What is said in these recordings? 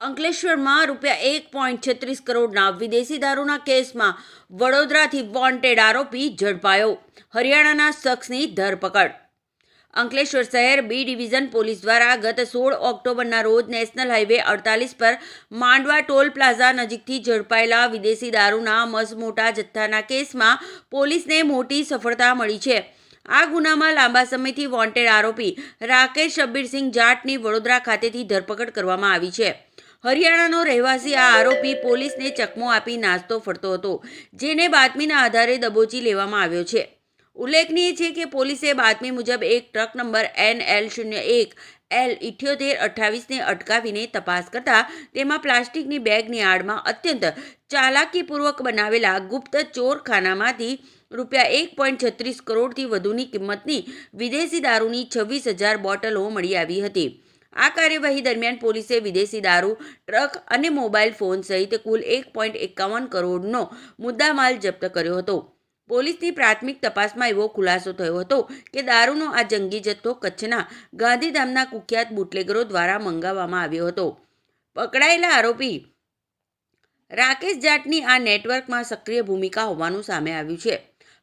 અંકલેશ્વરમાં ₹1.36 કરોડના વિદેશી દારૂના કેસમાં વડોદરાથી વોન્ટેડ આરોપી ઝડપાયો. હરિયાણાના શખ્સની ધરપકડ. અંકલેશ્વર શહેર બી ડિવિઝન પોલીસ દ્વારા ગત 16 ઓક્ટોબરના રોજ નેશનલ હાઈવે 48 પર માંડવા ટોલ પ્લાઝા નજીકથી ઝડપાયેલા વિદેશી દારૂના મસમોટા જથ્થાના કેસમાં પોલીસને મોટી સફળતા મળી છે. આ ગુનામાં લાંબા સમયથી વોન્ટેડ આરોપી રાકેશ શબ્બીરસિંહ જાટની વડોદરા ખાતેથી ધરપકડ કરવામાં આવી છે. હરિયાણાનો રહેવાસી આ આરોપી પોલીસને ચકમો આપી નાસ્તો ફરતો હતો, જેને બાતમીના આધારે દબોચી લેવામાં આવ્યો છે. ઉલ્લેખનીય છે કે પોલીસે બાતમી મુજબ એક ટ્રક નંબર NL01L7828ને અટકાવીને તપાસ કરતા તેમાં પ્લાસ્ટિકની બેગની આડમાં અત્યંત ચાલાકીપૂર્વક બનાવેલા ગુપ્ત ચોરખાનામાંથી ₹1.36 કરોડથી વધુની કિંમતની વિદેશી દારૂની 26,000 બોટલો મળી આવી હતી. આ કાર્યવાહી દરમિયાન પોલીસે વિદેશી દારૂ, ટ્રક અને મોબાઈલ ફોન સહિત કુલ ₹1.51 કરોડનો મુદ્દામાલ જપ્ત કર્યો હતો. પોલીસની પ્રાથમિક તપાસમાં એવો ખુલાસો થયો હતો કે દારૂનો આ જંગી જથ્થો કચ્છના ગાંધીધામના કુખ્યાત બુટલેગરો દ્વારા મંગાવવામાં આવ્યો હતો. પકડાયેલા આરોપી રાકેશ જાટની આ નેટવર્કમાં સક્રિય ભૂમિકા હોવાનું સામે આવ્યું છે.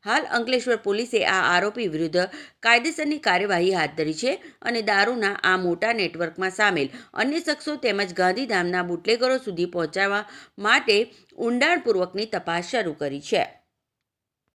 હાલ અંકલેશ્વર પોલીસે આ આરોપી વિરુદ્ધ કાયદેસરની કાર્યવાહી હાથ ધરી છે અને દારૂના આ મોટા નેટવર્કમાં સામેલ અન્ય શખ્સો તેમજ ગાંધીધામના બુટલેગરો સુધી પહોંચવા માટે ઊંડાણપૂર્વકની તપાસ શરૂ કરી છે.